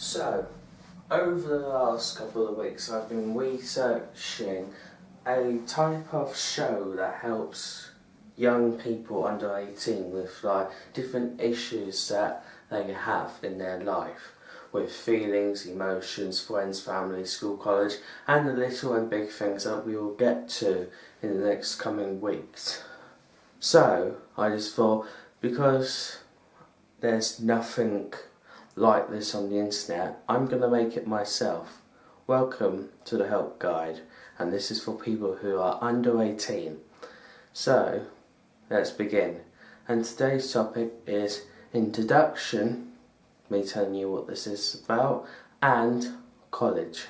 So, over the last couple of weeks I've been researching a type of show that helps young people under 18 with different issues that they have in their life, with feelings, emotions, friends, family, school, college, and the little and big things that we will get to in the next coming weeks. So, I just thought, because there's nothing like this on the internet, I'm going to make it myself. Welcome to the help guide, and this is for people who are under 18. So, let's begin. And today's topic is introduction, me telling you what this is about, and college.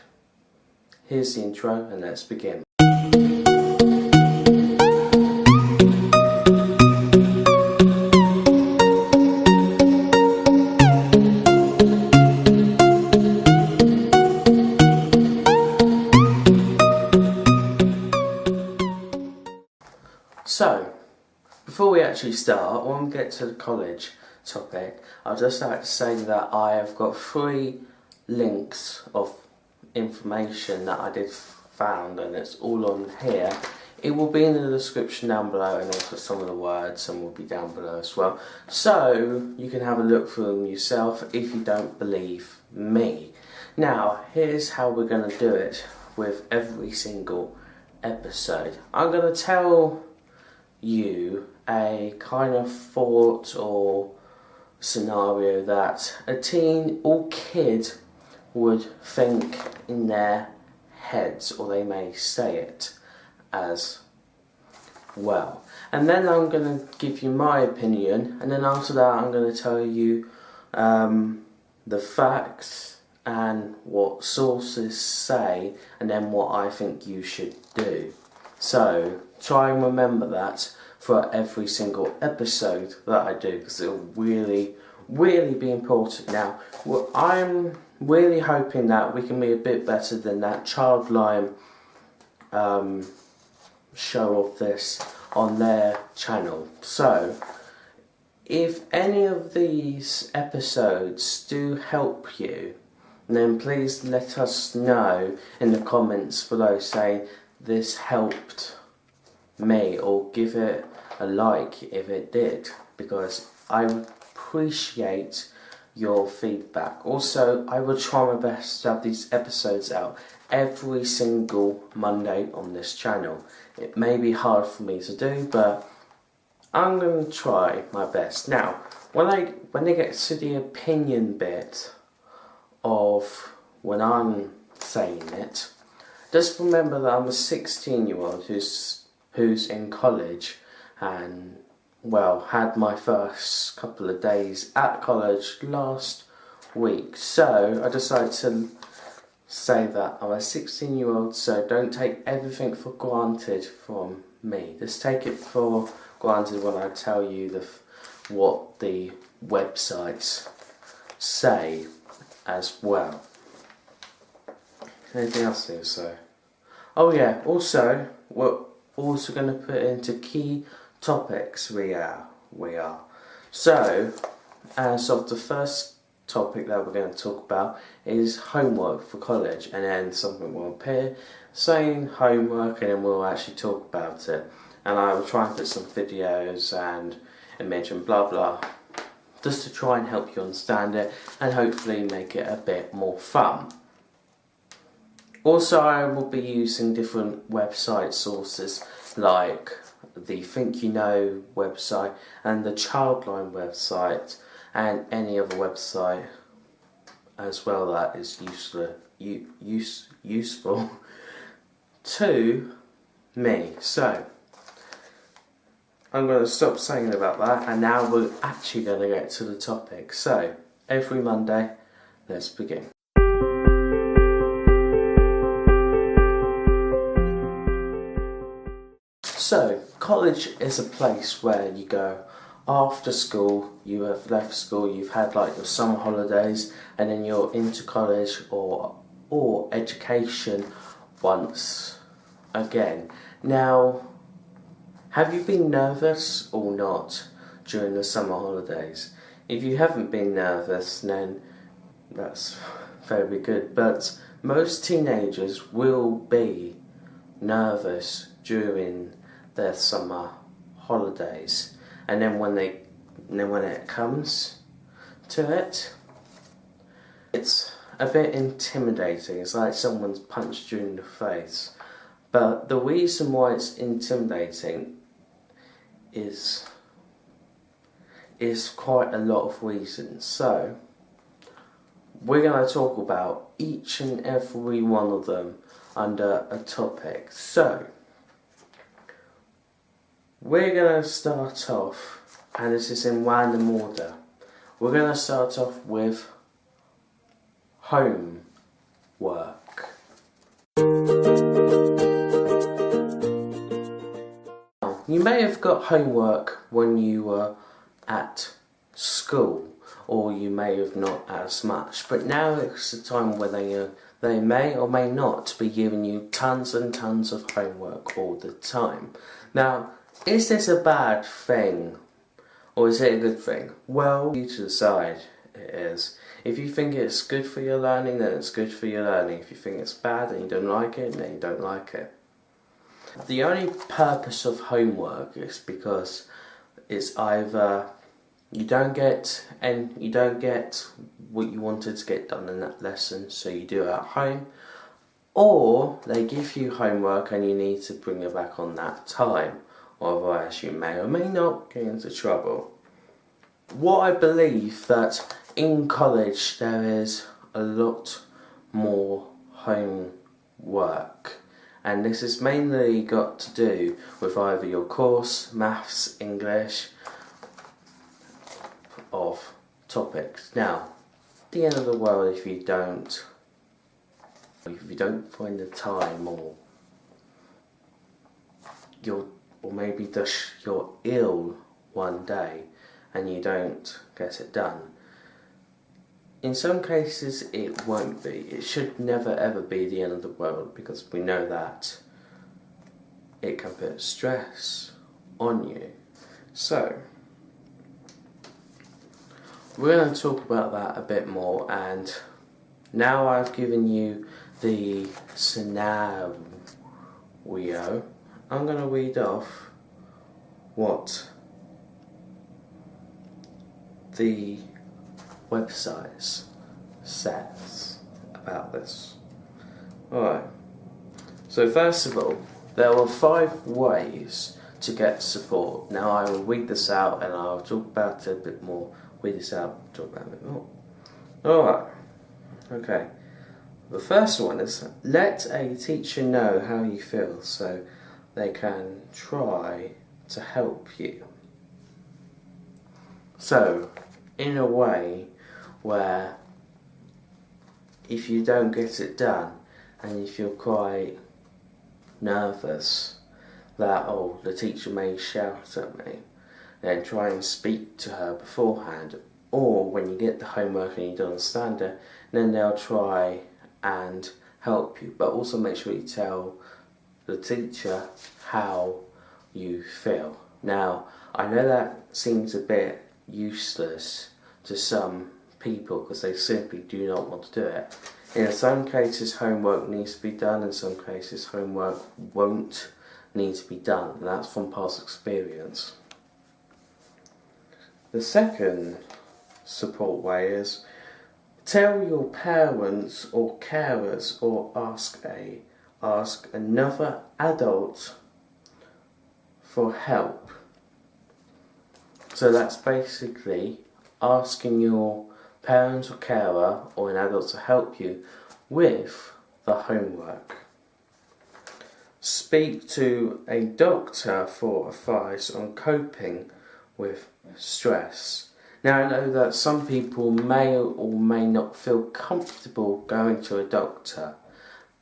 Here's the intro and let's begin. So, before we actually start, when we get to the college topic, I'd just like to say that I have got 3 links of information that I did found, and it's all on here. It will be in the description down below, and also some of the words, some will be down below as well. So, you can have a look through them yourself if you don't believe me. Now, here's how we're going to do it with every single episode. I'm going to tell you a kind of thought or scenario that a teen or kid would think in their heads, or they may say it as well. And then I'm going to give you my opinion, and then after that I'm going to tell you the facts and what sources say, and then what I think you should do. So try and remember that for every single episode that I do, because it'll really be important. Now, I'm really hoping that we can be a bit better than that Childline show of this on their channel. So, if any of these episodes do help you, then please let us know in the comments below saying this helped me, or give it a like if it did, because I appreciate your feedback. Also, I will try my best to have these episodes out every single Monday on this channel. It may be hard for me to do, but I'm going to try my best. Now, when I get to the opinion bit of when I'm saying it, just remember that I'm a 16-year-old who's in college, and well, had my first couple of days at college last week. So I decided to say that I'm a 16-year-old, so don't take everything for granted from me. Just take it for granted when I tell you what the websites say as well. Anything else to say? Oh yeah, also, we're also going to put into key topics we are. So, as of the first topic that we're going to talk about is homework for college, and then something will appear saying homework, and then we'll actually talk about it. And I will try and put some videos and image and blah blah, just to try and help you understand it, and hopefully make it a bit more fun. Also, I will be using different website sources like the Think You Know website and the Childline website, and any other website as well that is useful to me. So, I'm going to stop saying about that, and now we're actually going to get to the topic. So, every Monday, let's begin. So, college is a place where you go after school. You have left school, you've had like your summer holidays, and then you're into college or education once again. Now, have you been nervous or not during the summer holidays? If you haven't been nervous, then that's very good, but most teenagers will be nervous during their summer holidays, and then when it comes to it, it's a bit intimidating. It's like someone's punched you in the face. But the reason why it's intimidating is quite a lot of reasons. So we're going to talk about each and every one of them under a topic. So we're going to start off, and this is in random order. We're going to start off with homework. You may have got homework when you were at school, or you may have not as much, but now it's the time where they may or may not be giving you tons and tons of homework all the time. Now, is this a bad thing, or is it a good thing? Well, you to decide. It is. If you think it's good for your learning, then it's good for your learning. If you think it's bad and you don't like it, then you don't like it. The only purpose of homework is because it's either you don't get what you wanted to get done in that lesson, so you do it at home, or they give you homework and you need to bring it back on that time, otherwise you may or may not get into trouble. What I believe that in college there is a lot more homework, and this is mainly got to do with either your course, maths, English, of topics. Now, at the end of the world, if you don't find the time, or maybe just you're ill one day and you don't get it done, in some cases it won't be. It should never ever be the end of the world, because we know that it can put stress on you. So we're going to talk about that a bit more, and now I've given you the scenario, I'm going to read off what the website says about this. Alright, so first of all, there are 5 ways to get support. Now I will read this out and I'll talk about it a bit more. Read this out, talk about it a bit more. Alright, okay. The first one is, let a teacher know how you feel so they can try to help you. So, in a way where if you don't get it done and you feel quite nervous that, oh, the teacher may shout at me, then try and speak to her beforehand, or when you get the homework and you don't understand it, then they'll try and help you. But also make sure you tell the teacher how you feel. Now, I know that seems a bit useless to some people because they simply do not want to do it. In some cases homework needs to be done, in some cases homework won't need to be done, and that's from past experience. The second support way is tell your parents or carers, or ask another adult for help. So that's basically asking your parents or carer or an adult to help you with the homework. Speak to a doctor for advice on coping with stress. Now I know that some people may or may not feel comfortable going to a doctor,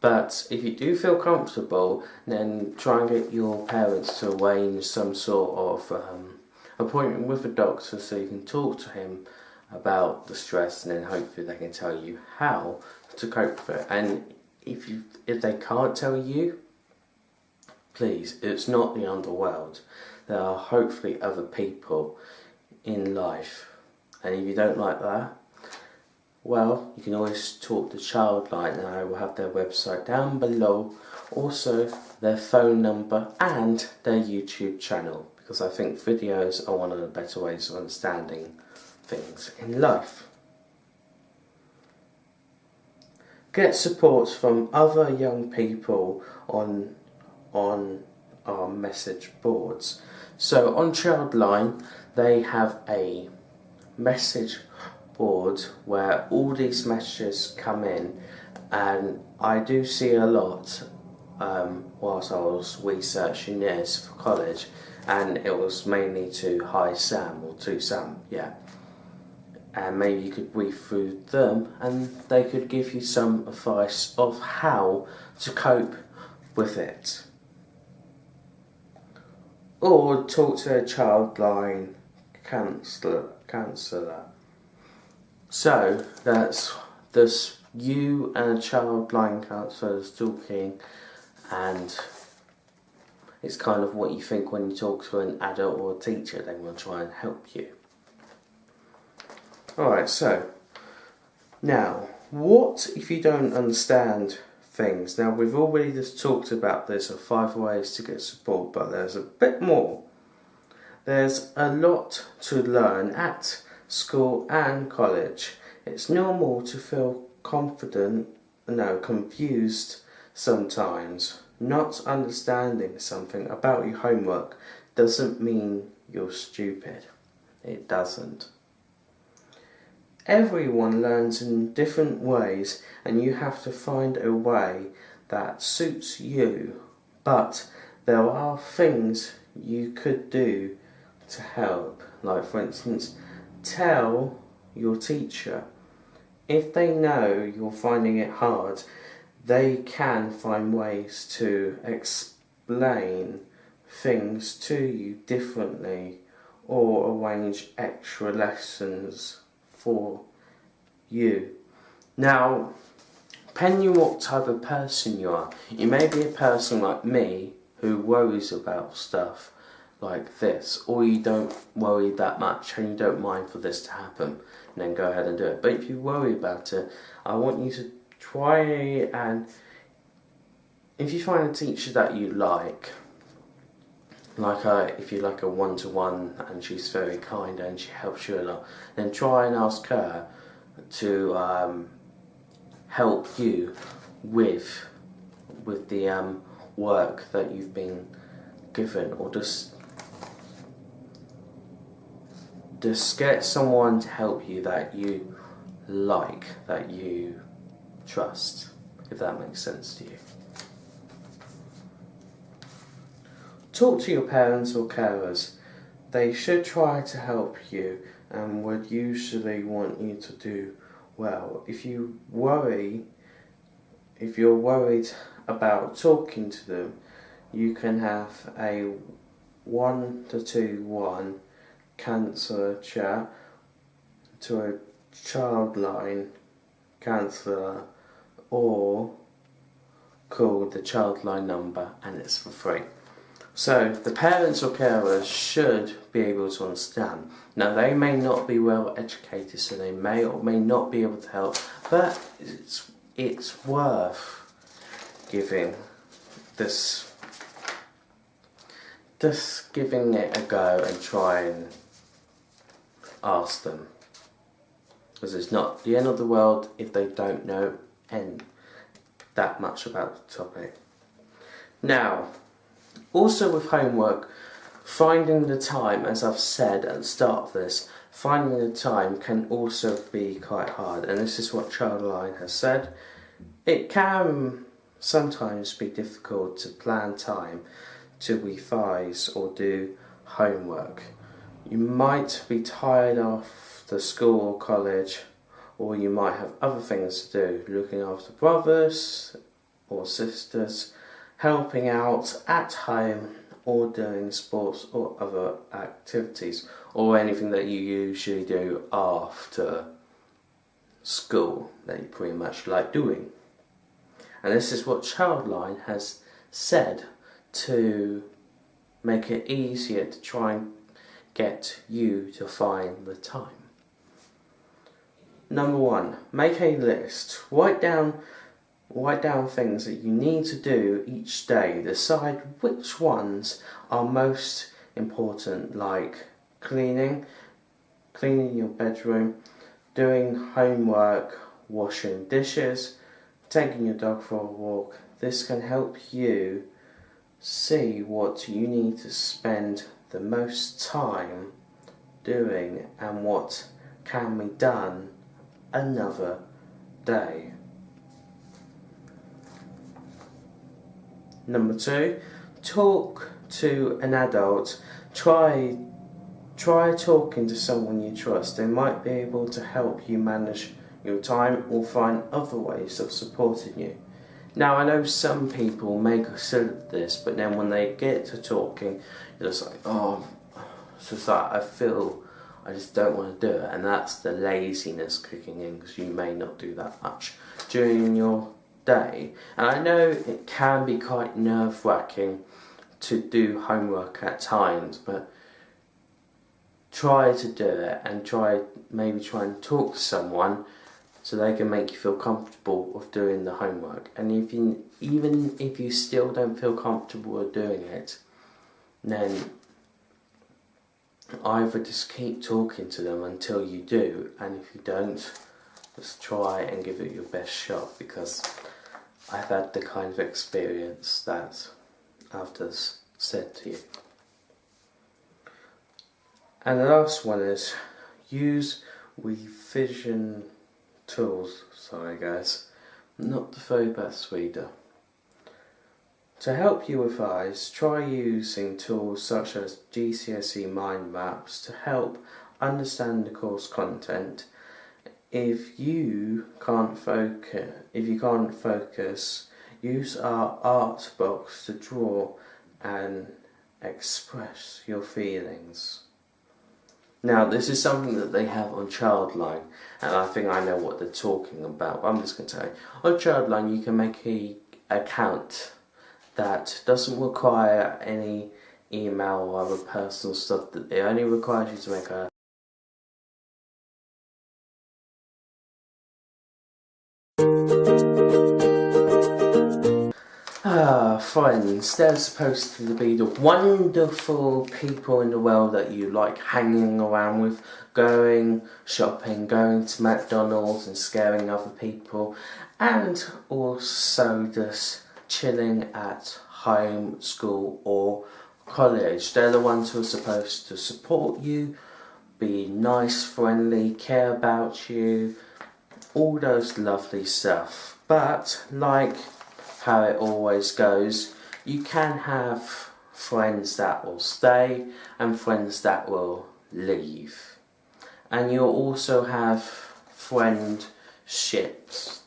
but if you do feel comfortable, then try and get your parents to arrange some sort of appointment with a doctor so you can talk to him about the stress, and then hopefully they can tell you how to cope with it. And if they can't tell you, please, it's not the underworld. There are hopefully other people in life, and if you don't like that, well, you can always talk to Childline, and I will have their website down below, also their phone number and their YouTube channel, because I think videos are one of the better ways of understanding things in life. Get support from other young people on our message boards. So on Childline they have a message board where all these messages come in, and I do see a lot whilst I was researching this for college, and it was mainly to Hi Sam or to Sam, yeah. And maybe you could read through them and they could give you some advice of how to cope with it. Or talk to a Childline counsellor. So that's you and a Childline counsellor talking, and it's kind of what you think when you talk to an adult or a teacher. They will try and help you. Alright, so now, what if you don't understand things? Now, we've already just talked about this of 5 ways to get support, but there's a bit more. There's a lot to learn at school and college. It's normal to feel confused sometimes. Not understanding something about your homework doesn't mean you're stupid. It doesn't. Everyone learns in different ways, and you have to find a way that suits you. But there are things you could do to help. Like, for instance, tell your teacher. If they know you're finding it hard, they can find ways to explain things to you differently, or arrange extra lessons for you. Now, depending on what type of person you are, you may be a person like me who worries about stuff like this, or you don't worry that much and you don't mind for this to happen, and then go ahead and do it. But if you worry about it, I want you to try, and if you find a teacher that you like if you like a one-to-one and she's very kind and she helps you a lot, then try and ask her to help you with the work that you've been given, or just get someone to help you that you like, that you trust, if that makes sense to you. Talk to your parents or carers. They should try to help you and would usually want you to do well. If you're worried about talking to them, you can have a 1-to-1 counsellor chat to a Childline counsellor, or call the Childline number, and it's for free. So the parents or carers should be able to understand. Now, they may not be well educated, so they may or may not be able to help, but it's worth giving it a go and try and ask them, because it's not the end of the world if they don't know that much about the topic. Now, also with homework, finding the time, as I've said at the start of this, finding the time can also be quite hard, and this is what Childline has said. It can sometimes be difficult to plan time to revise or do homework. You might be tired after school or college, or you might have other things to do, looking after brothers or sisters, helping out at home, or doing sports or other activities, or anything that you usually do after school that you pretty much like doing. And this is what Childline has said to make it easier to try and get you to find the time. Number 1, make a list. Write down things that you need to do each day. Decide which ones are most important, like cleaning your bedroom, doing homework, washing dishes, taking your dog for a walk. This can help you see what you need to spend the most time doing and what can be done another day. Number 2, talk to an adult. Try talking to someone you trust. They might be able to help you manage your time or find other ways of supporting you. Now, I know some people may consider this, but then when they get to talking, you're just like, oh, it's just like, I just don't want to do it. And that's the laziness kicking in, because you may not do that much during your day. And I know it can be quite nerve-wracking to do homework at times, but try to do it, and maybe try and talk to someone so they can make you feel comfortable with doing the homework. And even if you still don't feel comfortable with doing it, then either just keep talking to them until you do, and if you don't, just try and give it your best shot, because I've had the kind of experience that I've just said to you. And the last one is use revision tools. Sorry guys, not the very best reader. To help you revise, try using tools such as GCSE mind maps to help understand the course content. If you can't focus, use our art box to draw and express your feelings. Now, this is something that they have on Childline, and I think I know what they're talking about. I'm just going to tell you. On Childline, you can make an account that doesn't require any email or other personal stuff. That it only requires you to make a friends. They're supposed to be the wonderful people in the world that you like hanging around with, going shopping, going to McDonald's and scaring other people, and also just chilling at home, school or college. They're the ones who are supposed to support you, be nice, friendly, care about you, all those lovely stuff. But like how it always goes, you can have friends that will stay and friends that will leave. And you'll also have friendships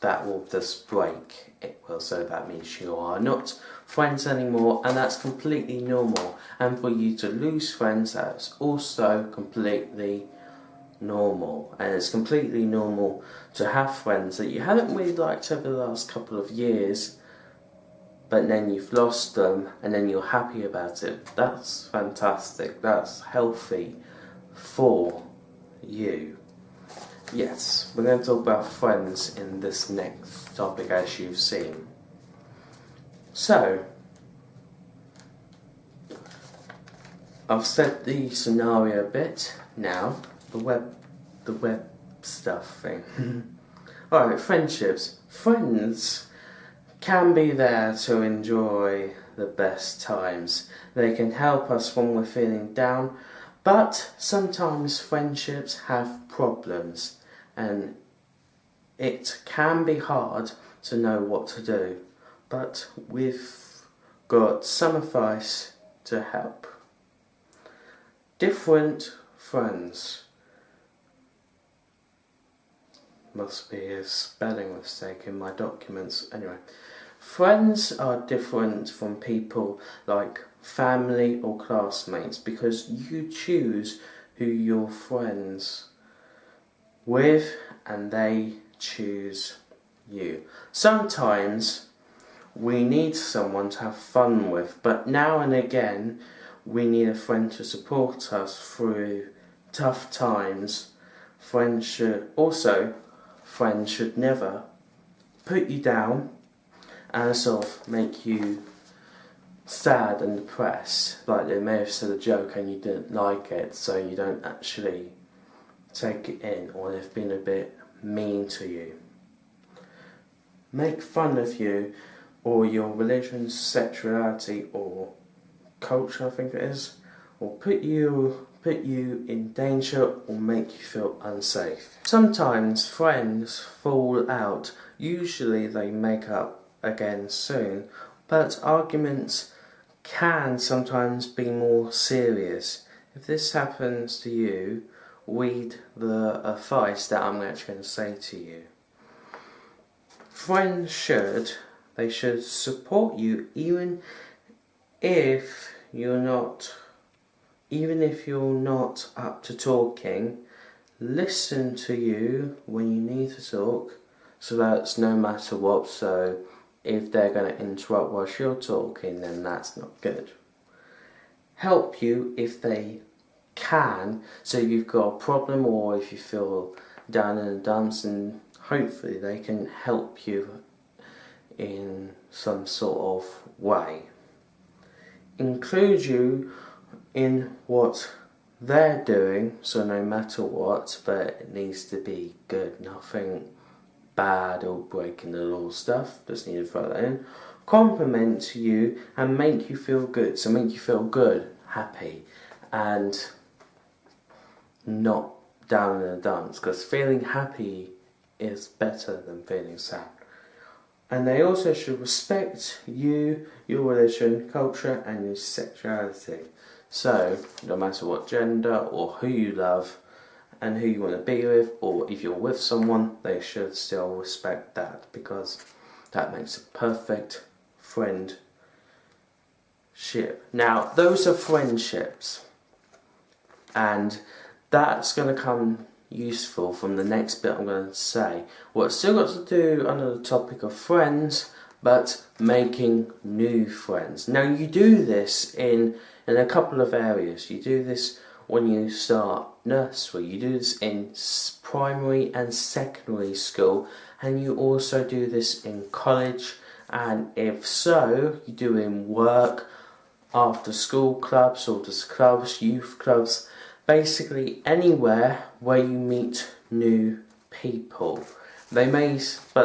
that will just break. So that means you are not friends anymore, and that's completely normal. And for you to lose friends, that's also completely normal. And it's completely normal to have friends that you haven't really liked over the last couple of years, but then you've lost them and then you're happy about it. That's fantastic. That's healthy for you. Yes, we're going to talk about friends in this next topic, as you've seen. So, I've said the scenario bit. Now, the web stuff thing. Alright, friendships. Friends can be there to enjoy the best times. They can help us when we're feeling down, but sometimes friendships have problems, and it can be hard to know what to do. But we've got some advice to help. Different friends. Must be a spelling mistake in my documents. Anyway, friends are different from people like family or classmates, because you choose who you're friends with and they choose you. Sometimes we need someone to have fun with, but now and again we need a friend to support us through tough times. Friendship also, friends should never put you down and sort of make you sad and depressed. Like they may have said a joke and you didn't like it, so you don't actually take it in, or they've been a bit mean to you. Make fun of you or your religion, sexuality or culture, I think it is, or put you in danger or make you feel unsafe. Sometimes friends fall out. Usually they make up again soon, but arguments can sometimes be more serious. If this happens to you, read the advice that I'm actually going to say to you. Friends should support you even if you're not up to talking. Listen to you when you need to talk, so that's no matter what. So if they're going to interrupt whilst you're talking, then that's not good. Help you if they can, so if you've got a problem or if you feel down in the dumps, and hopefully they can help you in some sort of way. Include you in what they're doing, so no matter what, but it needs to be good, nothing bad or breaking the law stuff, just need to throw that in. Compliment you and make you feel good, so make you feel good, happy, and not down in the dumps, because feeling happy is better than feeling sad. And they also should respect you, your religion, culture and your sexuality. So no matter what gender or who you love and who you want to be with, or if you're with someone, they should still respect that, because that makes a perfect friendship. Now those are friendships, and that's going to come useful from the next bit I'm going to say. Well, it's still got to do under the topic of friends, but making new friends. Now you do this in a couple of areas. You do this when you start nursery, you do this in primary and secondary school, and you also do this in college, and if so, you do in work, after school clubs, orders clubs, youth clubs, basically anywhere where you meet new people. But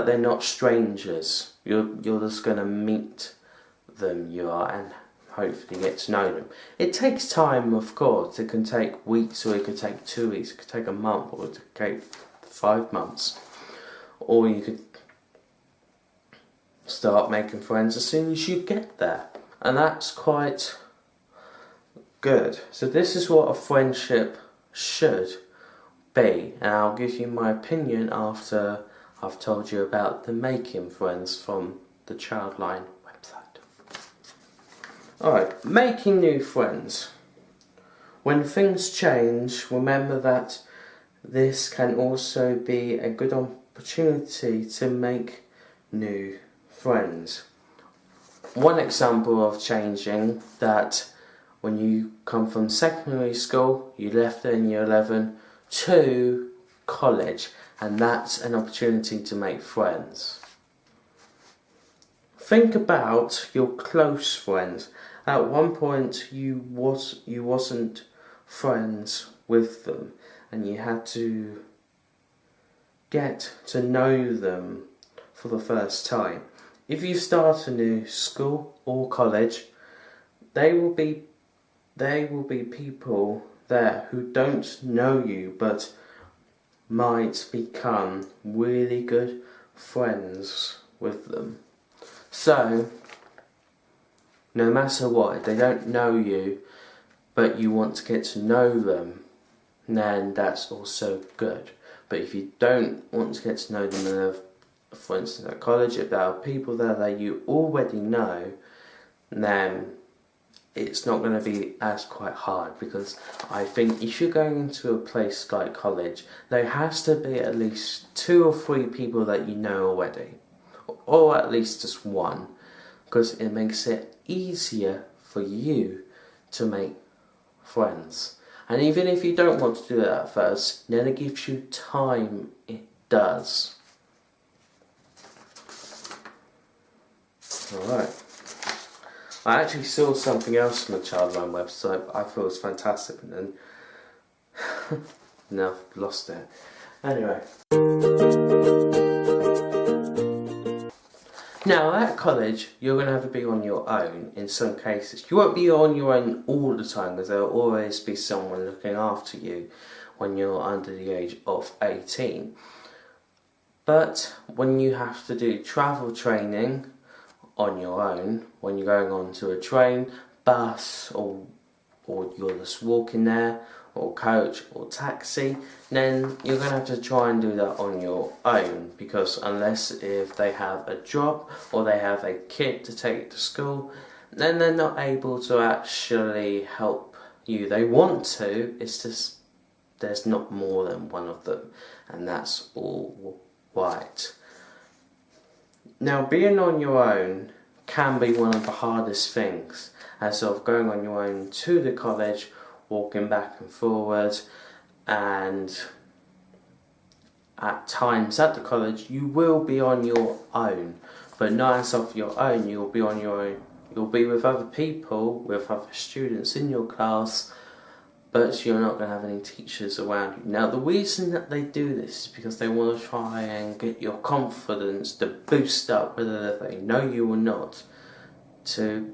they're not strangers. You're just going to meet them, and hopefully get to know them. It takes time, of course. It can take weeks, or it could take 2 weeks, it could take a month, or it could take 5 months. Or you could start making friends as soon as you get there. And that's quite good. So this is what a friendship should be, and I'll give you my opinion after I've told you about the making friends from the Childline website. Alright, making new friends. When things change, remember that this can also be a good opportunity to make new friends. One example of changing that, when you come from secondary school, you left in year 11 to college, and that's an opportunity to make friends. Think about your close friends. At one point you wasn't friends with them, and you had to get to know them for the first time. If you start a new school or college, they will be people there who don't know you but might become really good friends with them. So, no matter what, if they don't know you but you want to get to know them, then that's also good. But if you don't want to get to know them, and for instance at college, if there are people there that you already know, then it's not going to be as quite hard, because I think if you're going into a place like college, there has to be at least 2 or 3 people that you know already, or at least just one, because it makes it easier for you to make friends. And even if you don't want to do that at first, then it gives you time, it does. Alright. I actually saw something else on the Childline website, but I thought it was fantastic, and then now I've lost it. Anyway. Now at college, you're going to have to be on your own in some cases. You won't be on your own all the time, because there will always be someone looking after you when you're under the age of 18. But when you have to do travel training on your own, when you're going onto a train, bus, or you're just walking there, or coach or taxi, then you're going to have to try and do that on your own, because unless if they have a job or they have a kid to take to school, then they're not able to actually help you. They want to, it's just there's not more than one of them, and that's all right. Now, being on your own can be one of the hardest things, as of going on your own to the college, walking back and forward, and at times at the college you will be on your own, but not as of your own. You'll be on your own, you'll be with other people, with other students in your class, but you're not going to have any teachers around you. Now, the reason that they do this is because they want to try and get your confidence to boost up, whether they know you or not, to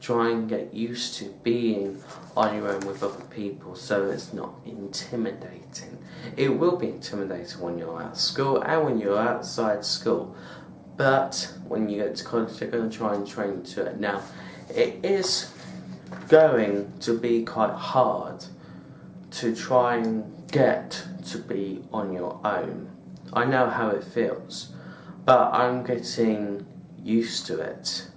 try and get used to being on your own with other people, so it's not intimidating. It will be intimidating when you're at school and when you're outside school, but when you get to college they're going to try and train you to it. Now, it is going to be quite hard to try and get to be on your own. I know how it feels, but I'm getting used to it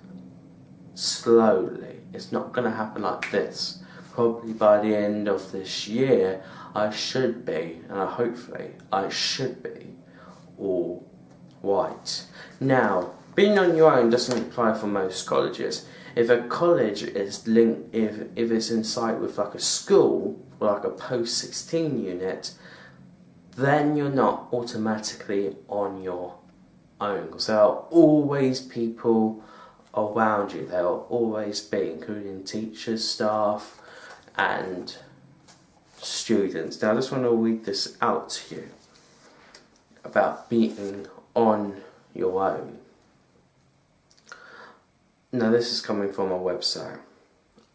slowly. It's not going to happen like this. Probably by the end of this year I should be, and hopefully I should be, all right. Now, being on your own doesn't apply for most colleges. If a college is linked, if it's in sight with like a school, or like a post-16 unit, then you're not automatically on your own, because there are always people around you. There will always be, including teachers, staff and students. Now I just want to read this out to you about being on your own. Now this is coming from a website.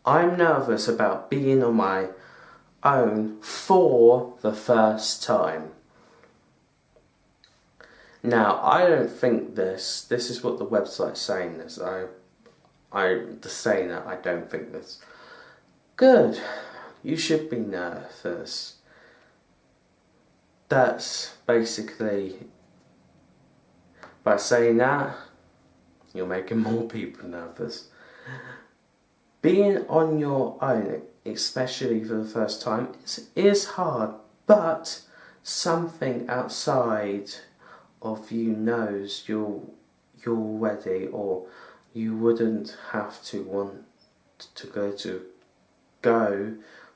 I'm nervous about being on my own for the first time. Now, I don't think this is what the website's saying this. I'm just saying that I don't think this. Good. You should be nervous. That's basically, by saying that, you're making more people nervous. Being on your own, especially for the first time, is hard, but something outside of you knows you're ready, or you wouldn't have to want to go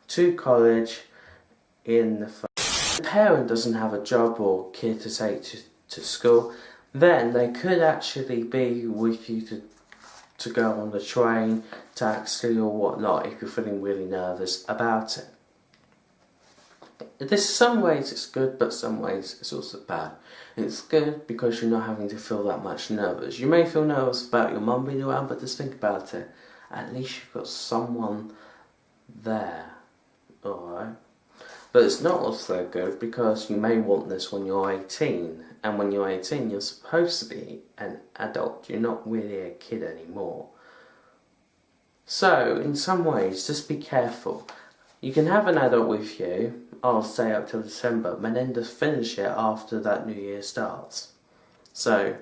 to college in the first. If a parent doesn't have a job or kid to take to school, then they could actually be with you to go on the train, taxi or whatnot if you're feeling really nervous about it. There's some ways it's good, but some ways it's also bad. It's good because you're not having to feel that much nervous. You may feel nervous about your mum being around, but just think about it. At least you've got someone there, alright? But it's not also good because you may want this when you're 18. And when you're 18, you're supposed to be an adult. You're not really a kid anymore. So, in some ways, just be careful. You can have an adult with you, I'll stay up till December, but then just finish it after that New Year starts. So,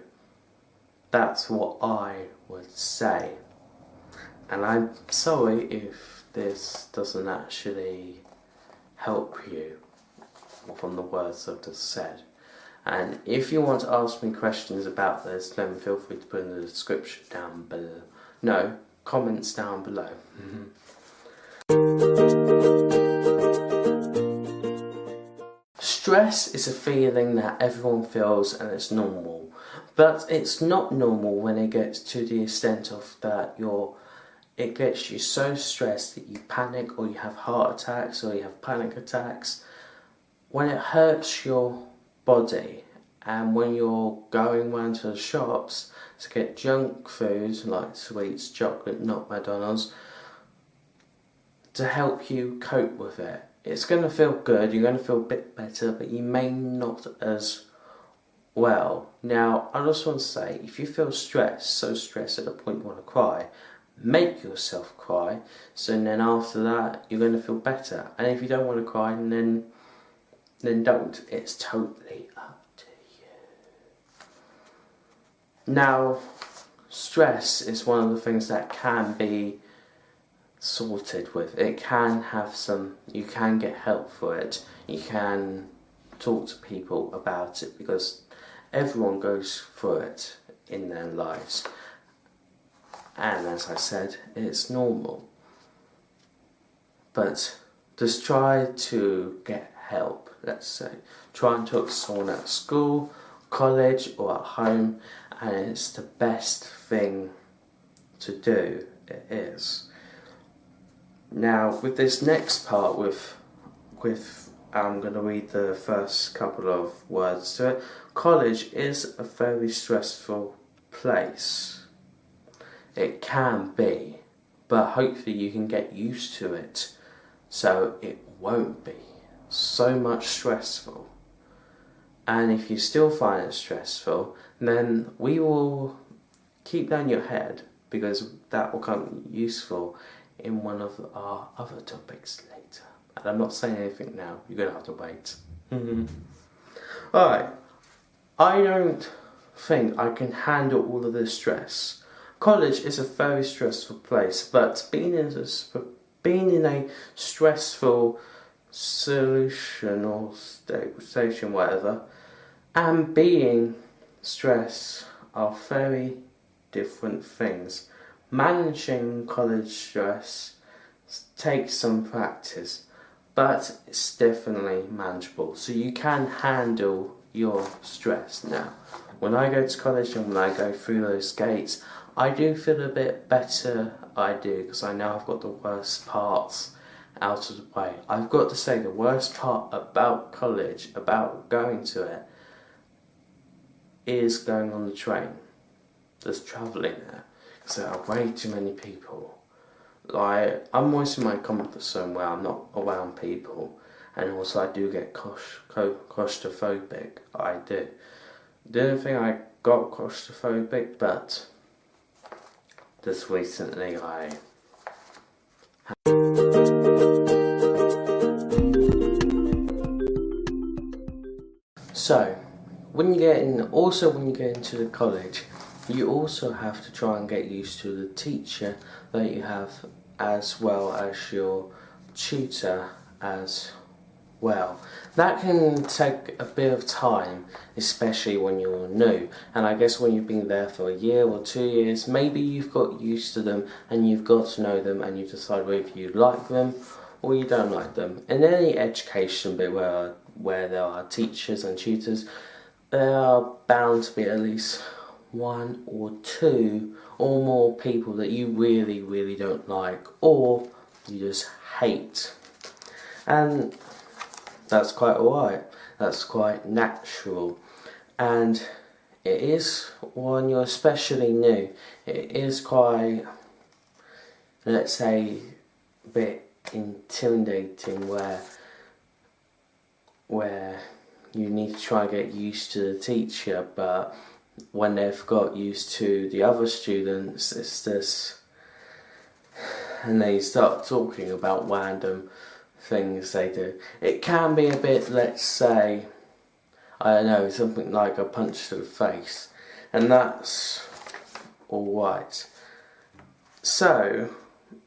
that's what I would say. And I'm sorry if this doesn't actually help you from the words I've just said. And if you want to ask me questions about this, then feel free to put in the description down below. No, comments down below. Stress is a feeling that everyone feels and it's normal. But it's not normal when it gets to the extent of that it gets you so stressed that you panic, or you have heart attacks, or you have panic attacks. When it hurts your body, and when you're going round to the shops to get junk food like sweets, chocolate, not McDonald's, to help you cope with it, it's going to feel good, you're going to feel a bit better, but you may not as well. Now, I just want to say, if you feel stressed, so stressed at the point you want to cry, make yourself cry, so then after that you're going to feel better. And if you don't want to cry, then don't. It's totally up to you. Now, stress is one of the things that can be sorted with. It can have you can get help for it. You can talk to people about it, because everyone goes through it in their lives. And as I said, it's normal. But just try to get help, let's say. Try and talk to someone at school, college, or at home, and it's the best thing to do. It is. Now, with this next part, I'm going to read the first couple of words to it. College is a very stressful place. It can be, but hopefully you can get used to it, so it won't be so much stressful. And if you still find it stressful, then we will keep that in your head, because that will come useful in one of our other topics later. And I'm not saying anything now, you're going to have to wait. Alright, I don't think I can handle all of this stress. College is a very stressful place, but being in a stressful solution or station, whatever, and being stressed are very different things. Managing college stress takes some practice, but it's definitely manageable, so you can handle your stress. Now, when I go to college and when I go through those gates, I do feel a bit better, I do, because I know I've got the worst parts out of the way. I've got to say, the worst part about college, about going to it, is going on the train. There's travelling there, because there are way too many people. Like, I'm always in my comfort zone where I'm not around people, and also I do get claustrophobic. I do. Didn't think I got claustrophobic, but just recently So, when you get into the college, you also have to try and get used to the teacher that you have, as well as your tutor as well. That can take a bit of time, especially when you're new, and I guess when you've been there for a year or 2 years, maybe you've got used to them and you've got to know them, and you've decided whether you like them or you don't like them. In any education bit where there are teachers and tutors, there are bound to be at least 1 or 2 or more people that you really, really don't like, or you just hate. And that's quite alright, that's quite natural. And it is, when you're especially new, it is quite, let's say, a bit intimidating, where you need to try and get used to the teacher, but when they've got used to the other students, it's this, and they start talking about random things they do. It can be a bit, let's say, I don't know, something like a punch to the face, and that's alright. So,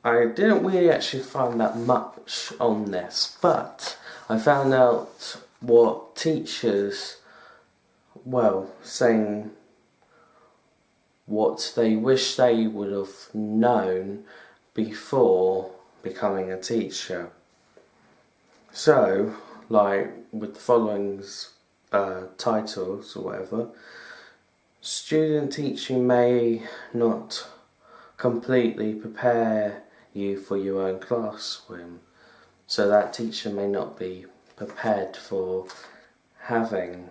I didn't really actually find that much on this, but I found out what teachers, saying what they wish they would have known before becoming a teacher. So, like with the following titles or whatever, student teaching may not completely prepare you for your own classroom. So that teacher may not be prepared for having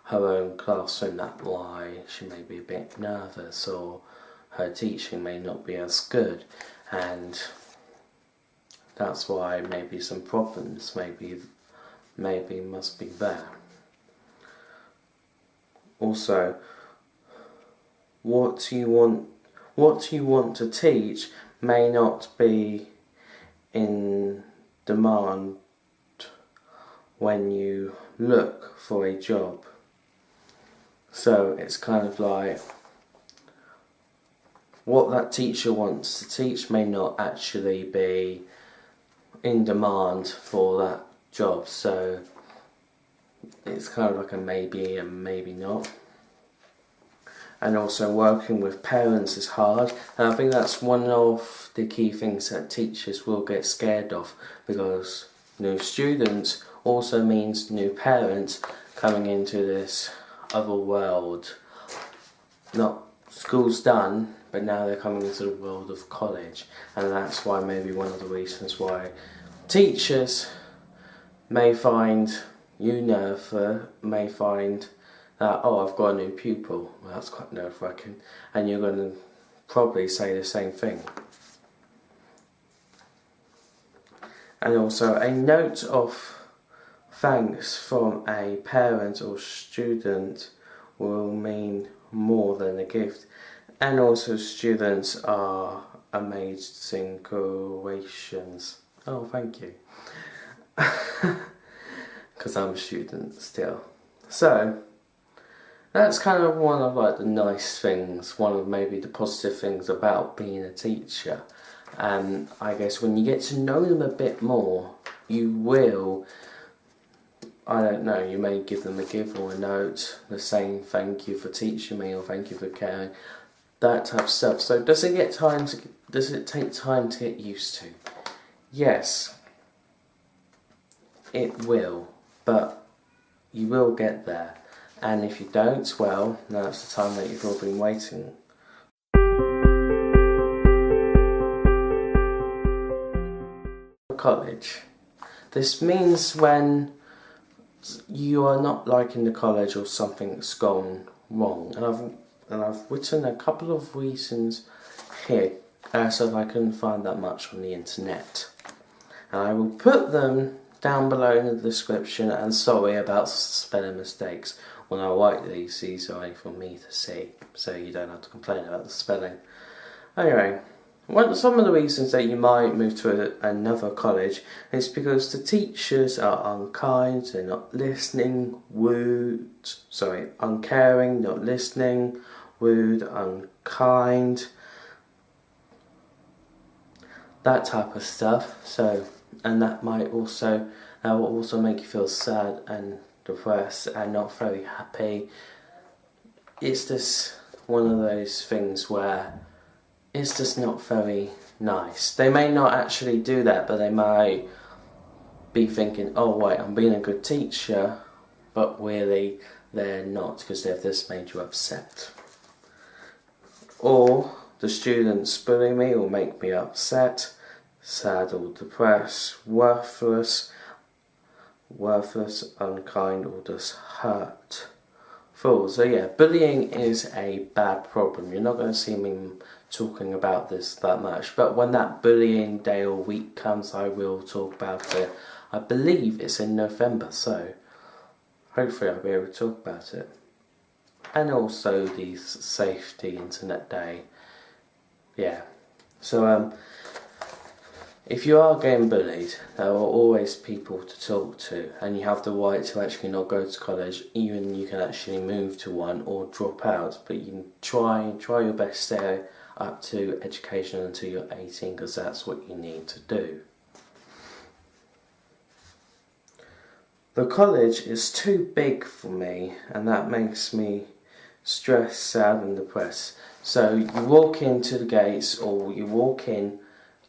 her own classroom. That's why she may be a bit nervous, or her teaching may not be as good, and that's why maybe some problems maybe must be there. Also, what you want to teach may not be in demand when you look for a job. So it's kind of like what that teacher wants to teach may not actually be in demand for that job. So it's kind of like a maybe and maybe not. And also working with parents is hard, and I think that's one of the key things that teachers will get scared of, because new students also means new parents coming into this other world. Not school's done, but now they're coming into the world of college, and that's why maybe one of the reasons why teachers may find may find that, oh, I've got a new pupil. Well, that's quite nerve-wracking, and you're going to probably say the same thing. And also a note of thanks from a parent or student will mean more than a gift. And also students are amazing creations. Oh, thank you. Because I'm a student still. So that's kind of one of like the nice things, one of maybe the positive things about being a teacher. And I guess when you get to know them a bit more, you will, I don't know, you may give them a gift or a note, the saying thank you for teaching me or thank you for caring, that type of stuff. So does it take time to get used to? Yes, it will, but you will get there. And if you don't, well, now's the time that you've all been waiting. College. This means when you are not liking the college or something's gone wrong. And I've written a couple of reasons here, so I couldn't find that much on the internet. And I will put them down below in the description, and sorry about spelling mistakes. When I write these are only for me to see, so you don't have to complain about the spelling. Anyway, some of the reasons that you might move to another college is because the teachers are unkind, they're not listening, uncaring, not listening, rude, unkind, that type of stuff. So, and that will also make you feel sad and depressed and not very happy. It's just one of those things where it's just not very nice. They may not actually do that, but they might be thinking, oh wait, I'm being a good teacher, but really they're not, because they've just made you upset. Or the students bully me or make me upset, sad or depressed, worthless, unkind, or just hurtful. So yeah, bullying is a bad problem. You're not going to see me talking about this that much, but when that bullying day or week comes, I will talk about it. I believe it's in November, so hopefully I'll be able to talk about it. And also the Safety Internet Day. Yeah, so if you are getting bullied, there are always people to talk to, and you have the right to actually not go to college. Even you can actually move to one or drop out, but you can try your best to stay up to education until you're 18, because that's what you need to do. The college is too big for me, and that makes me stressed, sad and depressed. So you walk into the gates, or you walk in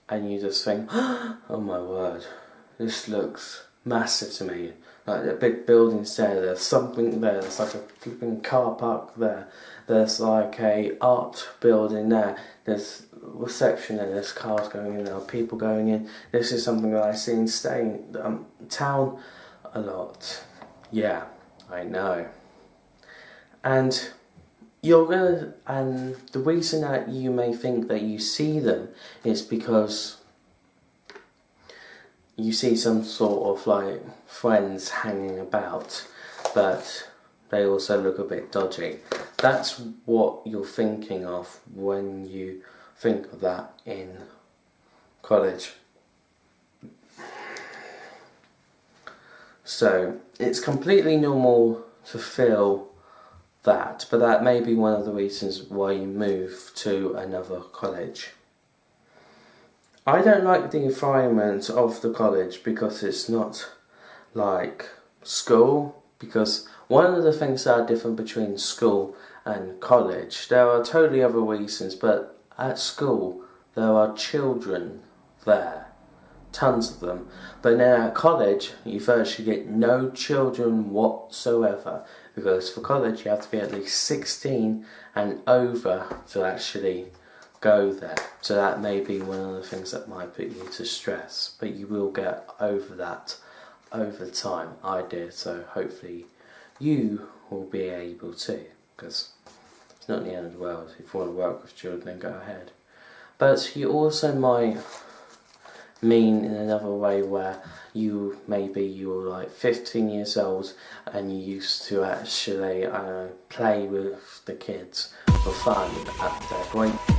and you just think, oh my word, this looks massive to me. Like the big buildings there, there's something there, there's like a flipping car park there, there's like a art building there, there's reception there, there's cars going in there, people going in. This is something that I see in staying town a lot. Yeah, I know. And and the reason that you may think that you see them is because you see some sort of like friends hanging about, but they also look a bit dodgy. That's what you're thinking of when you think of that in college. So it's completely normal to feel that, but that may be one of the reasons why you move to another college. I don't like the environment of the college because it's not like school, because one of the things that are different between school and college, there are totally other reasons, but at school there are children there, tons of them, but now at college you virtually get no children whatsoever, because for college you have to be at least 16 and over to actually go there. So that may be one of the things that might put you to stress, but you will get over that over time. I did, so hopefully you will be able to, because it's not the end of the world. If you want to work with children, then go ahead. But you also might mean in another way where you were like 15 years old and you used to actually play with the kids for fun at their break.